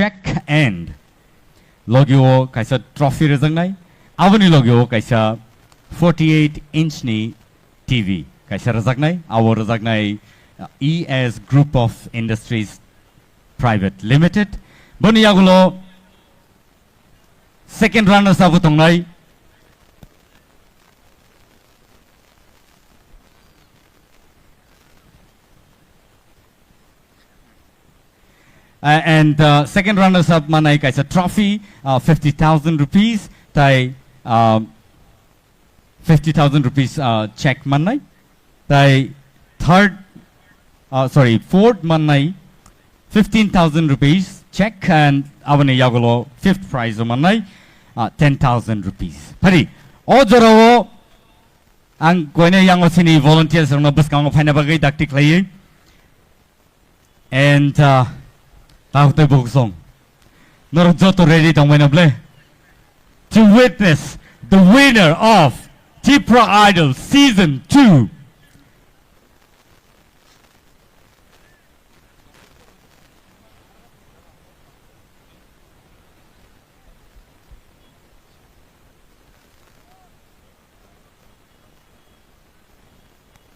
check and logio kaisa trophy rejangnai aboni logio kaisa 48 inch ni TV kaisa rejaknai abo rejaknai ES Group of Industries Private Limited boni yagulo second runners up tongnai and second runners up manai kaisa trophy 50,000 rupees tai 50,000 rupees check manai tai fourth manai 15,000 rupees check and abane yagulo fifth prize manai 10,000 rupees pari ojoro ang koine yang osini volunteers rong buskang phaina bagai dakti klai and Tautai Bogsong. Norojoto ready to win a play. To witness the winner of Tipra Idol Season 2.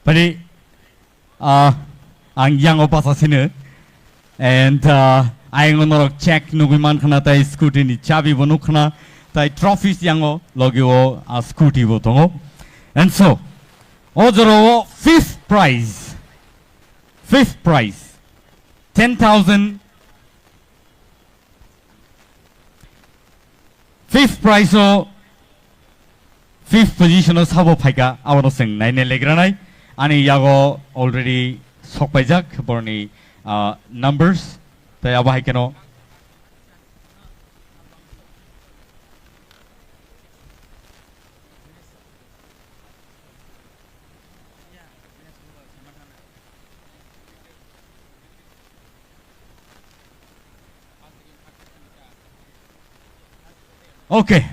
Pari, ang yang opasa sinu. And I will check Nubiman Kana tai scooty ni chabi bonukna tai trophies yango logio a scooty botongo. And so ojoro fifth prize 10,000 fifth prize o fifth position o sabo phaika awro sing nai ne legranai ani yago already sokpaijak borni numbers tai abai keno okay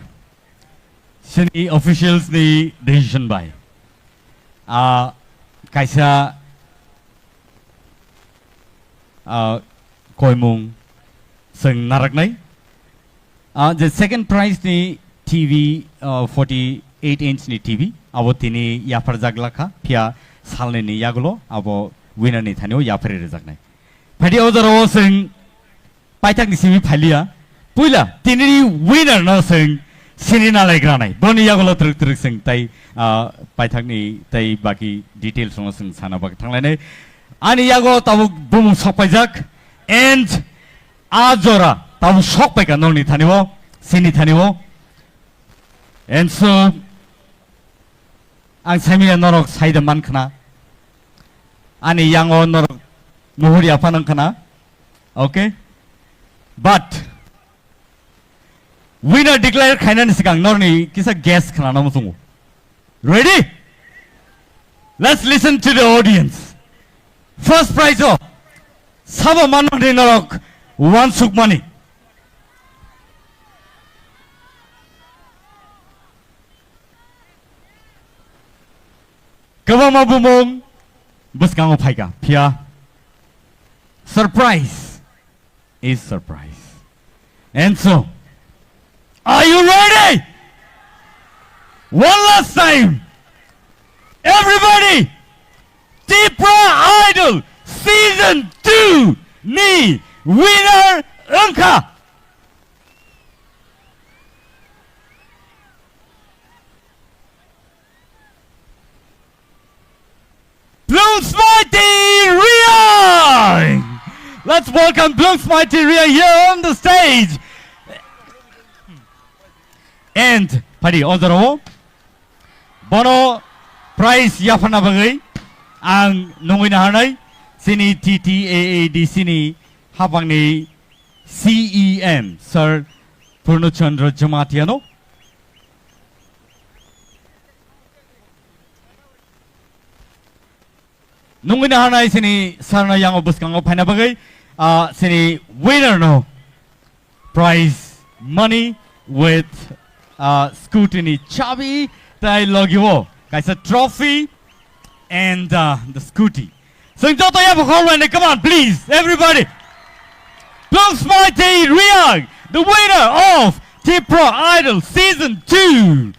sini officials ni decision by kaisa koimung sing naraknai the second prize ni TV 48 inch ni TV abo tini yapar jaglakha pia salne ni yagulo abo winner ni thanio yapare rejaknai phadi ojaro sing paithak ni simi phalia puila tini winner no sing sinina laigranai boni yagulo truk truk sing tai paithak ni tai baki details no sing sana bak thanglai ani yago tabu bum sokpaijak and ajora tabu sokpaika noni thanibo sini thanibo and so ang samia norok saida man khana ani yango norok muhuri apanang khana okay but winner declare khainan sikang norni kisa guess khana namusungu ready let's listen to the audience. First prize of Saba Manoni Norok, one suk money. Kawama Bumong, Buskango Paika, Pia. Surprise is surprise. And so, are you ready? One last time. Everybody! Tipra Idol Season 2 ni winner Unka Bloom's Mighty Ria. Let's welcome Bloom's Mighty Ria here on the stage. And Padi Ozaro Bono prize Yafana Bagai ang nungin hanay sini TTAAD sini habang ni CEM Sir Purnochandra Jamatiano nungin hanay sini sarna yang obus kang opana bagay sini winner no prize money with scrutiny chabi tay logiwo kaisa trophy and the scooty. So in total, you have a call right now. Come on, please, everybody. Bloom's Mighty Ria. the winner of Tipra Idol Season 2.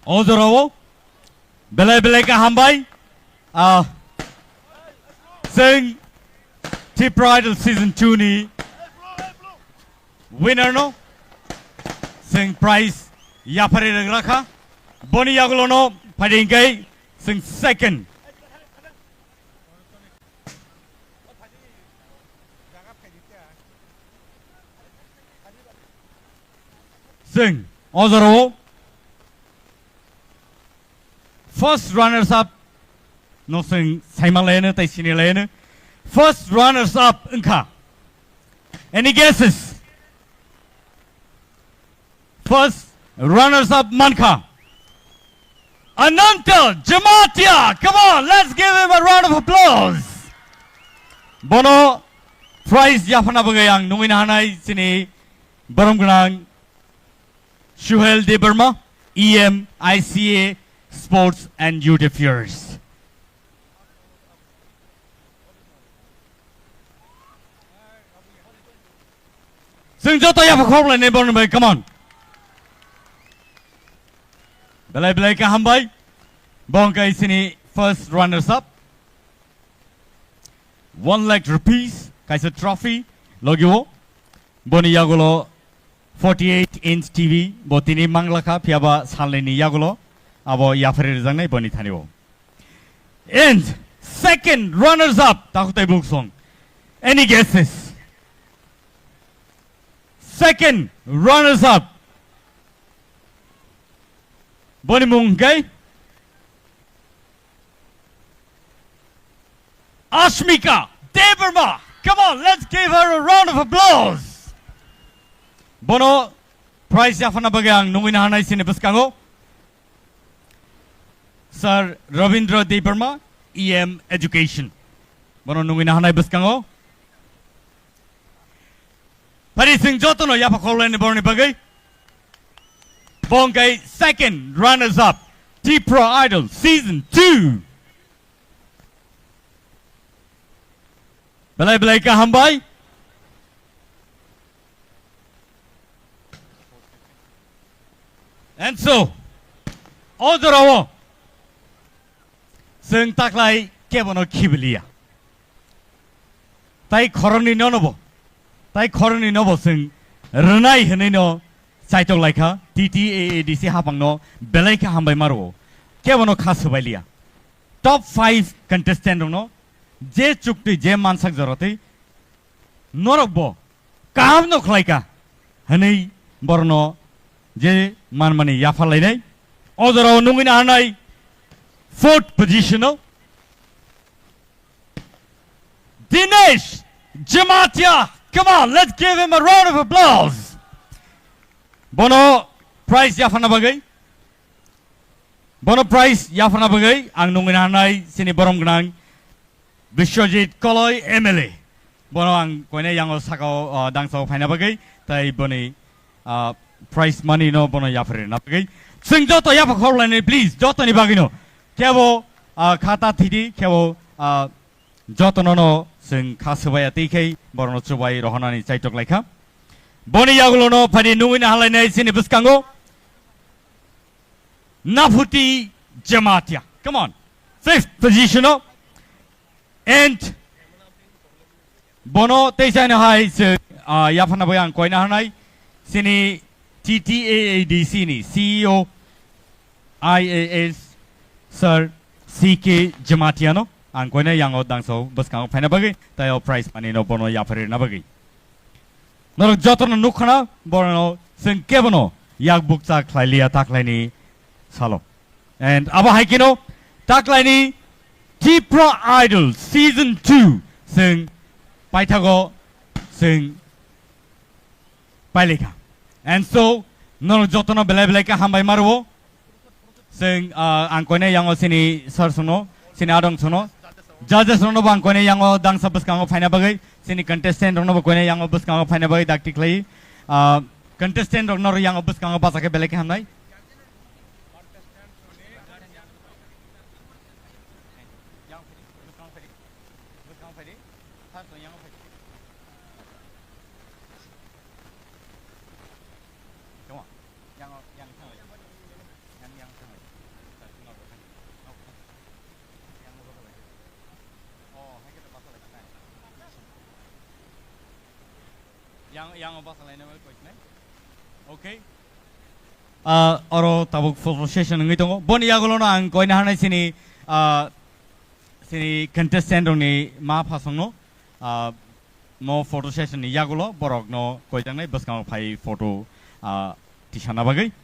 Ozorowo, belai-belai ka hambai, sing Tipra Idol Season 2 ni winner no, sing prize yapari rakha, boni yagulo no padingkai sing second. Sing Ozorowo. First runners up, no sing Simon tai sini lane. First runners up, Inka. Any guesses? First runners up, Manka. Ananta Jamatia, come on, let's give him a round of applause. Bono prize Yafana Bagayang, Numin Hanai sini Barumgrang, Shuhel de Burma, EM, ICA. Sports and Youth Affairs. Sing joto ya phokol ne bon mai, come on. Belai ka hambai. Bong kai sini first runners up. 1 lakh rupees kaisa trophy logiwo. Boni yagulo 48-inch TV botini manglaka piaba saleni yagulo. Abo yafari zangnai boni thaniwo. And second runners up takutai book song. Any guesses? Second runners up. Boni mungai. Ashmika Deverma. Come on, let's give her a round of applause. Bono prize yafana bagang nungin hanai sini beskango. Sir Ravindra Deverma, EM Education. Bono nungin hanai beskango. Pari sing joto no yapa khole ni borni bagai. Bongkai second runners up. Tipra Idol Season 2. Belai ka hambai. And so, Ozorowo. Sing taklai kebono kibilia. Tai koroni nonobo. Tai koroni nobo sing renai henino saitok laika TTAADC hapang no belai ka hambai maro. Kebono khasubailia. Top 5 contestant no je chukti je mansak joroti norokbo kaham no khlaika hanei borno je manmani yafalai nai Ozorowo nungina hanai 4th position. Dinesh Jamatia. Come on, let's give him a round of applause. Bono prize yafana bagai. Bono prize yafana bagai. Ang nungin hanai sini borom gnang. Bishojit Koloi MLA. Bono ang koine yang osako dangso faina bagai. Tai boni prize money no bono yafare na bagai. Sing joto yafa khorlane please. Joto ni bagino. Kevo kata tidi kevo jotonono sing khasubaya tikei borno chubai rohanani chaitok laika boni yagulono phani nungina halainai sini buskango Nafuti Jamatia. Come on, 5th position. And bono teisana hai se yafana bayang koina hanai sini TTAADC ni CEO IAS Sir CK Jamatiano ang koina yango dangso buskang phana bagi tayo prize money no bono yafari na bagi norok jotono nukhana bono sing kebono yak bukcha khlailia taklaini salo and aba haikino taklaini Tipra Idol Season 2 sing paithago sing pailika and so norok jotono belai ka hambai marwo sing ang koina yango sini sir suno sini adong suno judges rono bang koine yango dang sabas kango faina bagai sini contestant rono koine yango bus kango faina bagai dakti klai contestant rok nor yang obus kang basa ke belek hamnai yang apa salah ini okay oro tabuk photo session ngi tongo boni yagulo na ang koina hanai sini sini contestant ni ma phasong no mo photo session ni yagulo borok no koijang nai baskang phai photo tisana bagai